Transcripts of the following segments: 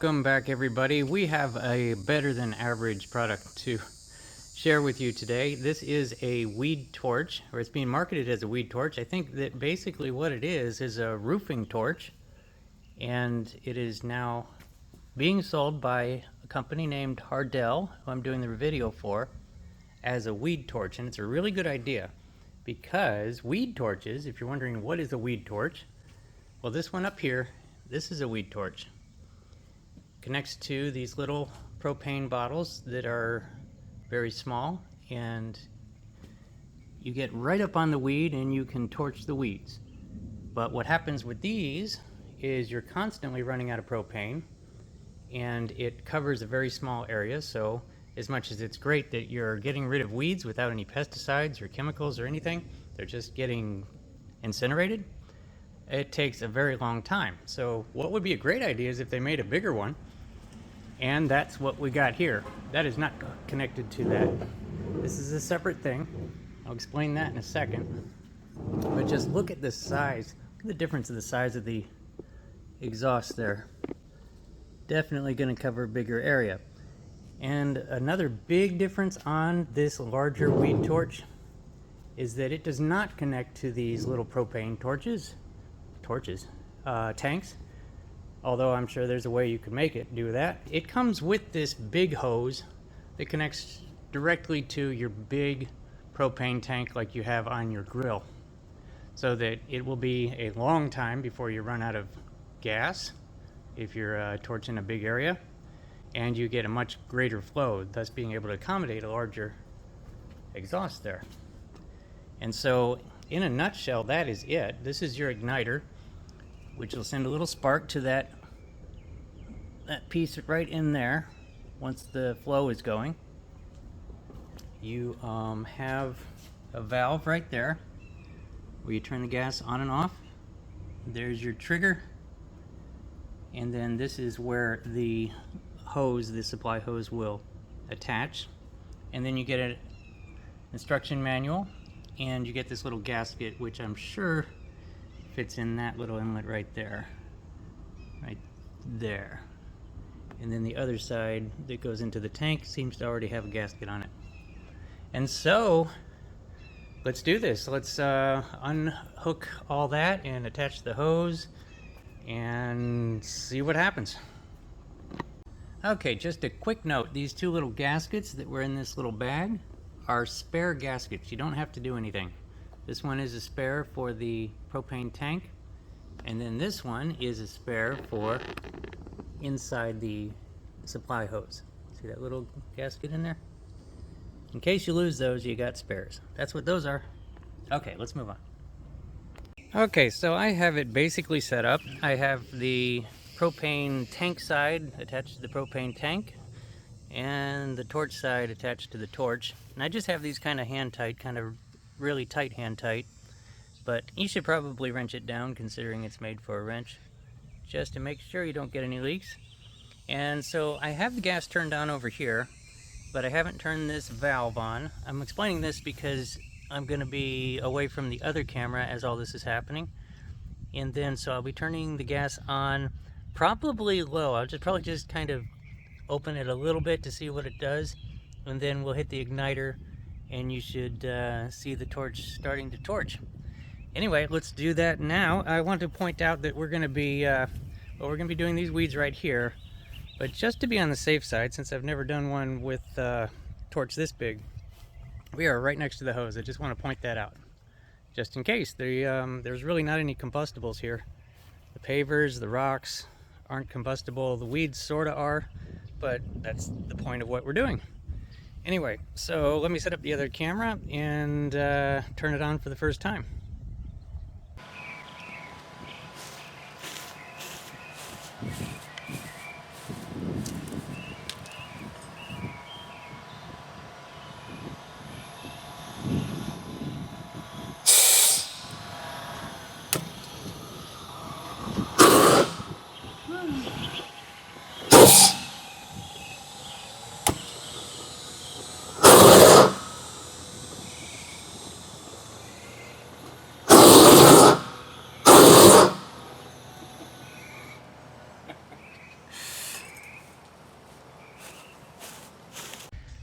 Welcome back, everybody. We have a better than average product to share with you today. This is a weed torch, or it's being marketed as a weed torch. I think that basically what it is a roofing torch, and it is now being sold by a company named Hardell, who I'm doing the video for, as a weed torch. And it's a really good idea because weed torches, if you're wondering what is a weed torch, well, this one up here, this is a weed torch. Connects to these little propane bottles that are very small, and you get right up on the weed and you can torch the weeds. But what happens with these is you're constantly running out of propane, and it covers a very small area. So as much as it's great that you're getting rid of weeds without any pesticides or chemicals or anything, they're just getting incinerated, it takes a very long time. So what would be a great idea is if they made a bigger one, and that's what we got here. That is not connected to that. This is a separate thing. I'll explain that in a second. But just look at the size. Look at the difference of the size of the exhaust there. Definitely going to cover a bigger area. And another big difference on this larger weed torch is that it does not connect to these little propane tanks. Although I'm sure there's a way you could make it do that. It comes with this big hose that connects directly to your big propane tank like you have on your grill, so that it will be a long time before you run out of gas if you're torching a big area, and you get a much greater flow, thus being able to accommodate a larger exhaust there. And so in a nutshell, that is it. This is your igniter, which will send a little spark to that piece right in there. Once the flow is going, you have a valve right there where you turn the gas on and off. There's your trigger, and then this is where the hose, the supply hose, will attach. And then you get an instruction manual, and you get this little gasket, which I'm sure fits in that little inlet right there. And then the other side that goes into the tank seems to already have a gasket on it. And so let's do this. Let's unhook all that and attach the hose and see what happens. Okay, just a quick note. These two little gaskets that were in this little bag are spare gaskets. You don't have to do anything. This one is a spare for the propane tank, and then this one is a spare for inside the supply hose. See that little gasket in there? In case you lose those, you got spares. That's what those are. Okay, let's move on. Okay, so I have it basically set up. I have the propane tank side attached to the propane tank, and the torch side attached to the torch. And I just have these kind of hand tight, kind of really tight hand tight, but you should probably wrench it down considering it's made for a wrench, just to make sure you don't get any leaks. And so I have the gas turned on over here, but I haven't turned this valve on. I'm explaining this because I'm going to be away from the other camera as all this is happening, and then so I'll be turning the gas on probably low. I'll probably just kind of open it a little bit to see what it does, and then we'll hit the igniter and you should see the torch starting to torch. Anyway, let's do that now. I want to point out that we're going to be doing these weeds right here, but just to be on the safe side, since I've never done one with torch this big, we are right next to the hose. I just want to point that out, just in case. There's really not any combustibles here. The pavers, the rocks aren't combustible. The weeds sort of are, but that's the point of what we're doing. Anyway, so let me set up the other camera and turn it on for the first time.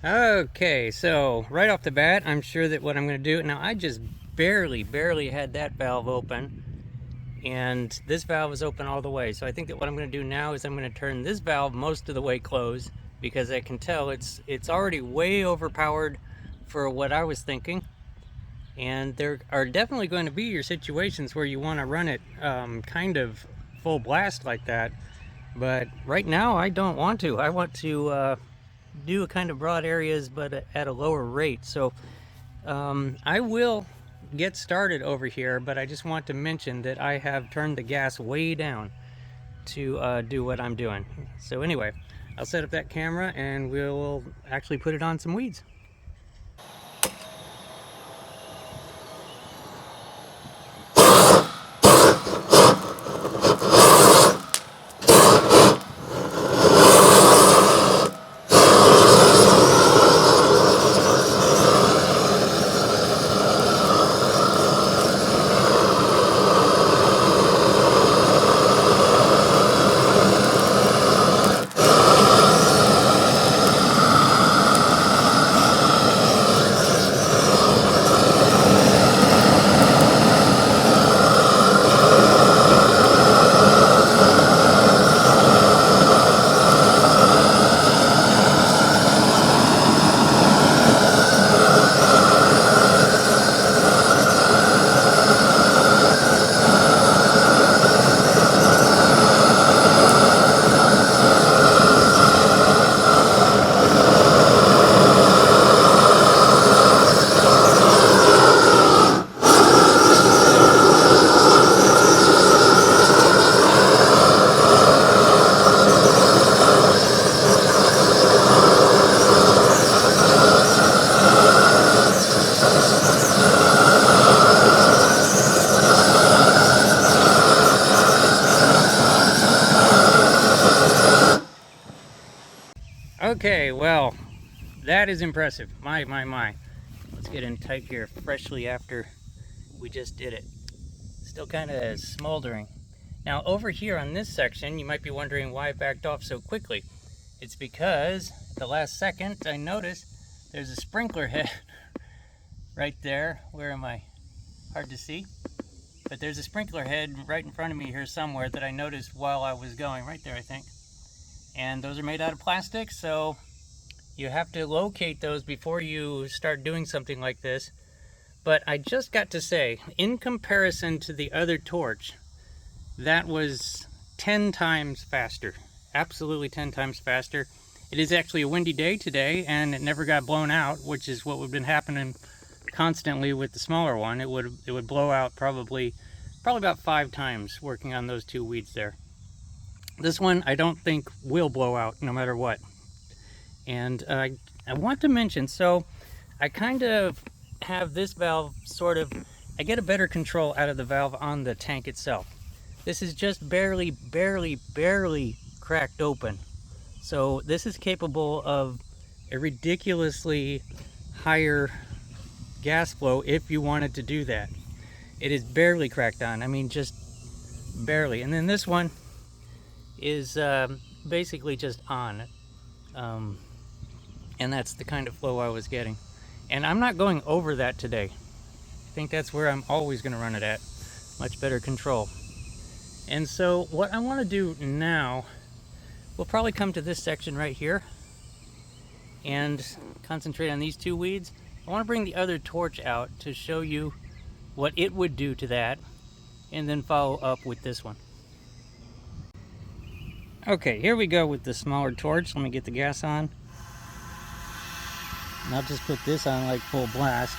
Okay, so right off the bat, I'm sure that what I'm going to do now, I just barely had that valve open, and this valve is open all the way. So I think that what I'm going to do now is I'm going to turn this valve most of the way closed, because I can tell it's already way overpowered for what I was thinking. And there are definitely going to be your situations where you want to run it kind of full blast like that. But right now I don't want to. I want to do a kind of broad areas, but at a lower rate. So I will get started over here, but I just want to mention that I have turned the gas way down to do what I'm doing. So anyway, I'll set up that camera and we'll actually put it on some weeds. Okay, well, that is impressive. My. Let's get in tight here, freshly after we just did it. Still kind of smoldering. Now over here on this section, you might be wondering why I backed off so quickly. It's because at the last second I noticed there's a sprinkler head right there. Where am I? Hard to see. But there's a sprinkler head right in front of me here somewhere that I noticed while I was going. Right there, I think. And those are made out of plastic, so you have to locate those before you start doing something like this. But I just got to say, in comparison to the other torch, that was 10 times faster. Absolutely 10 times faster. It is actually a windy day today, and it never got blown out, which is what would have been happening constantly with the smaller one. It would blow out probably about 5 times working on those two weeds there. This one I don't think will blow out no matter what. And I want to mention, so I kind of have this valve I get a better control out of the valve on the tank itself. This is just barely cracked open. So this is capable of a ridiculously higher gas flow if you wanted to do that. It is barely cracked on, I mean just barely. And then this one is basically just on. And that's the kind of flow I was getting. And I'm not going over that today. I think that's where I'm always going to run it at. Much better control. And so what I want to do now, we'll probably come to this section right here and concentrate on these two weeds. I want to bring the other torch out to show you what it would do to that, and then follow up with this one. Okay, here we go with the smaller torch. Let me get the gas on. And I'll just put this on like full blast.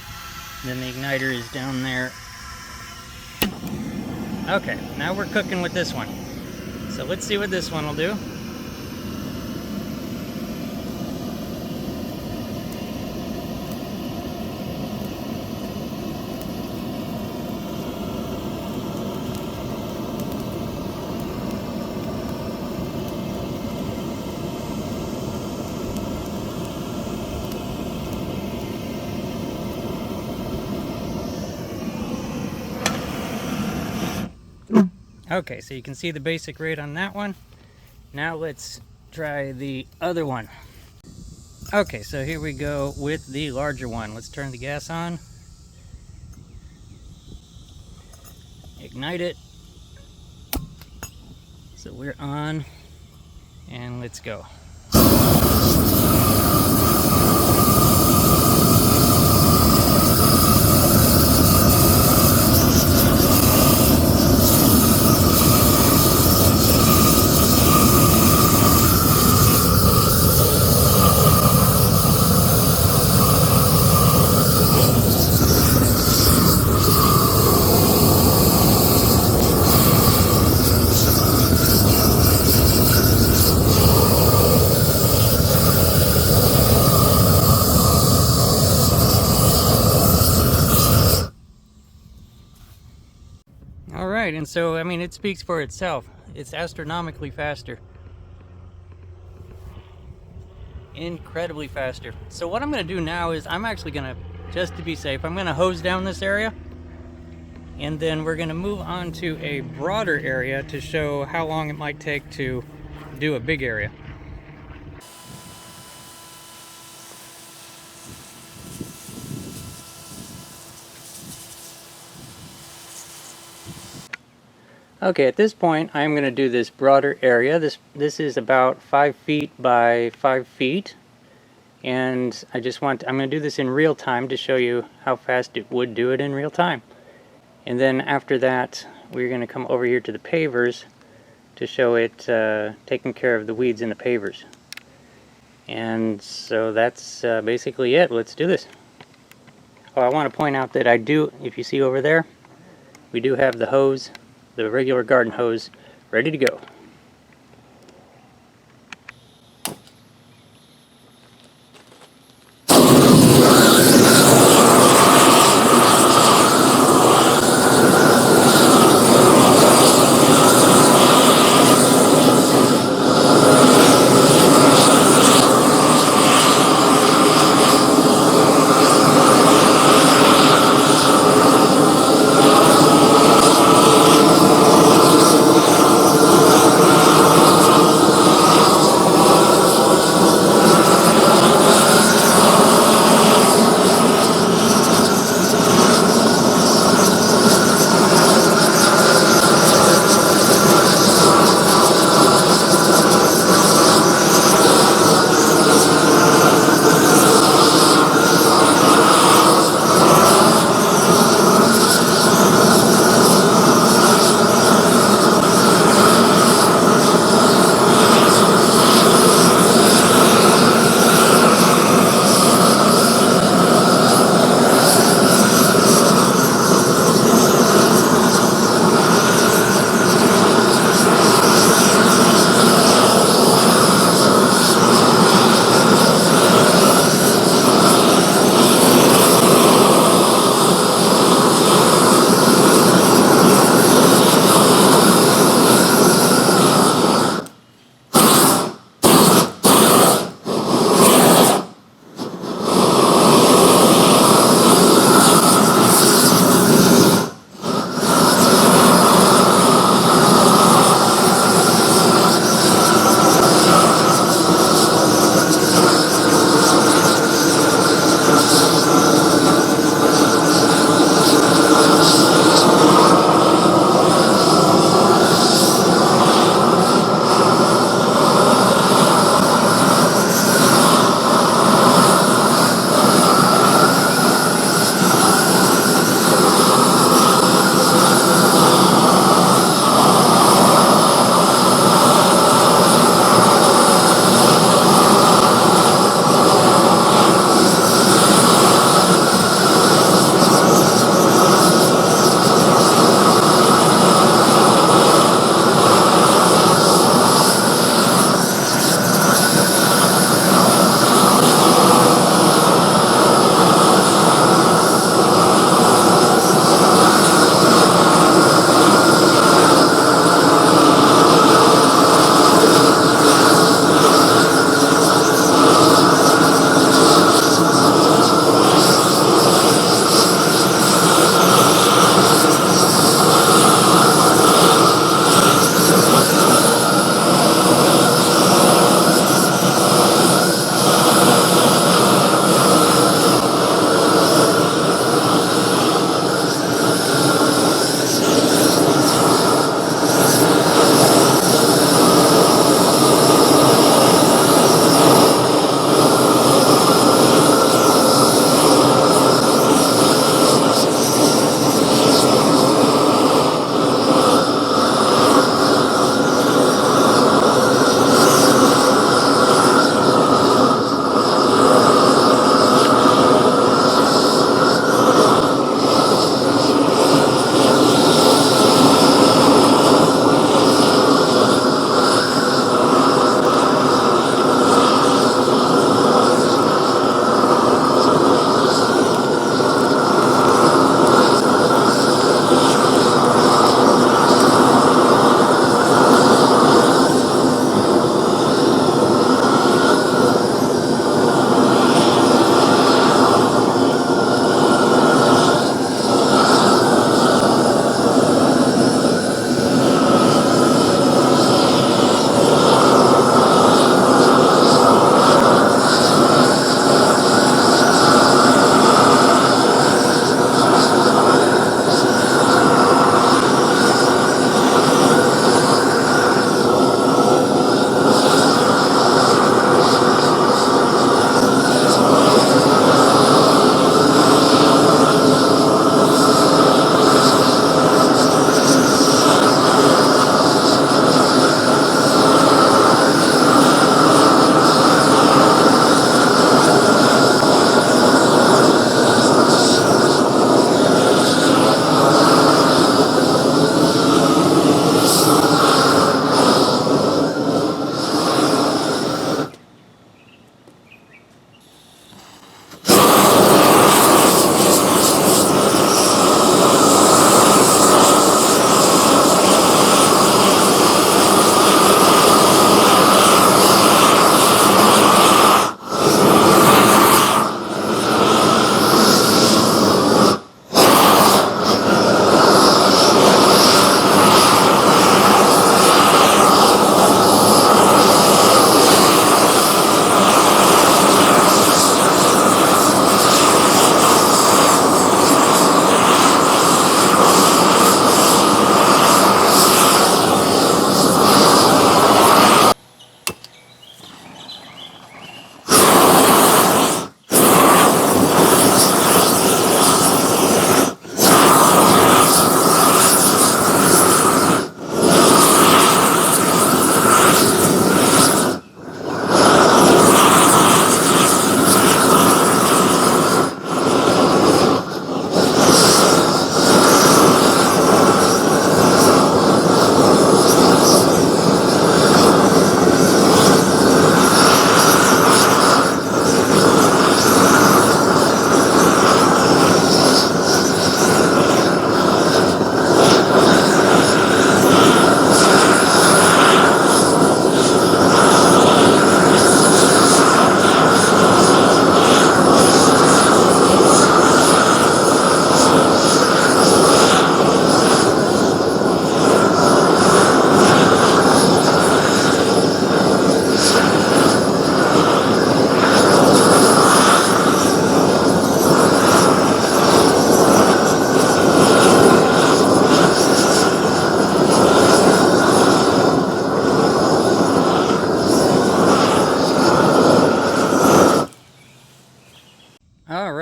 And then the igniter is down there. Okay, now we're cooking with this one. So let's see what this one will do. Okay, so you can see the basic rate on that one. Now let's try the other one. Okay, so here we go with the larger one. Let's turn the gas on. Ignite it. So we're on, and let's go. All right, and so, I mean, it speaks for itself. It's astronomically faster. Incredibly faster. So what I'm going to do now is I'm actually going to, just to be safe, I'm going to hose down this area. And then we're going to move on to a broader area to show how long it might take to do a big area. Okay, at this point I'm going to do this broader area. This is about 5 feet by 5 feet, and I'm going to do this in real time to show you how fast it would do it in real time. And then after that we're going to come over here to the pavers to show it taking care of the weeds in the pavers. And so that's basically it. Let's do this. Oh, I want to point out that if you see over there, we do have the hose, the regular garden hose, ready to go.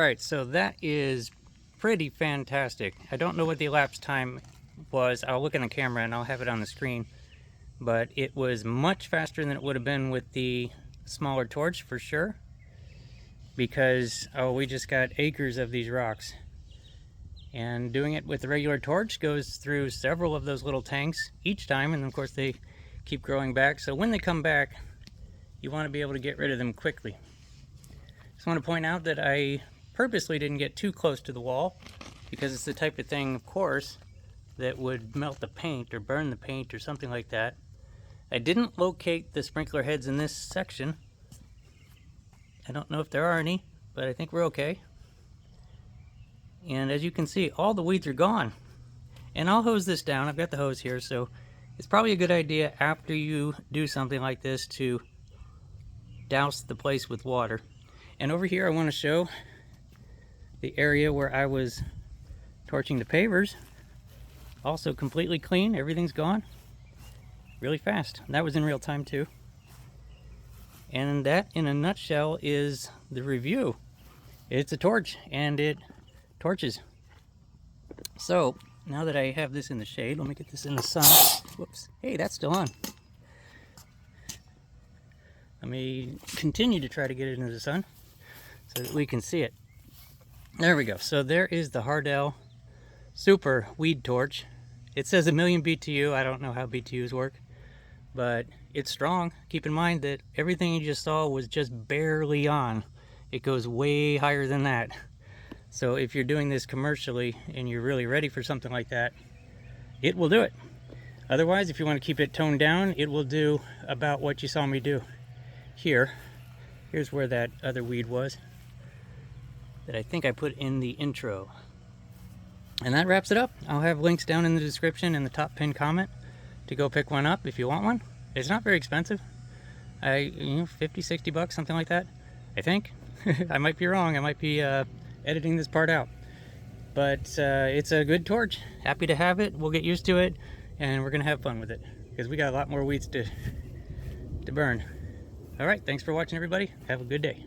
Alright, so that is pretty fantastic. I don't know what the elapsed time was. I'll look in the camera and I'll have it on the screen. But it was much faster than it would have been with the smaller torch for sure. Because, oh, we just got acres of these rocks. And doing it with the regular torch goes through several of those little tanks each time, and of course they keep growing back. So when they come back, you want to be able to get rid of them quickly. Just want to point out that I purposely didn't get too close to the wall, because it's the type of thing, of course, that would melt the paint or burn the paint or something like that. I didn't locate the sprinkler heads in this section. I don't know if there are any, but I think we're okay. And as you can see, all the weeds are gone. And I'll hose this down. I've got the hose here, so it's probably a good idea after you do something like this to douse the place with water. And over here I want to show the area where I was torching the pavers. Also completely clean. Everything's gone really fast. And that was in real time too. And that, in a nutshell, is the review. It's a torch, and it torches. So now that I have this in the shade, let me get this in the sun. Whoops. Hey, that's still on. Let me continue to try to get it into the sun so that we can see it. There we go. So there is the Hardell Super Weed Torch. It says 1,000,000 BTU. I don't know how BTUs work, but it's strong. Keep in mind that everything you just saw was just barely on. It goes way higher than that. So if you're doing this commercially and you're really ready for something like that, it will do it. Otherwise, if you want to keep it toned down, it will do about what you saw me do here. Here's where that other weed was that I think I put in the intro. And that wraps it up. I'll have links down in the description and the top pinned comment to go pick one up if you want one. It's not very expensive. 50, 60 bucks, something like that, I think. I might be wrong. I might be editing this part out, but it's a good torch. Happy to have it. We'll get used to it, and we're gonna have fun with it because we got a lot more weeds to burn. All right, thanks for watching, everybody. Have a good day.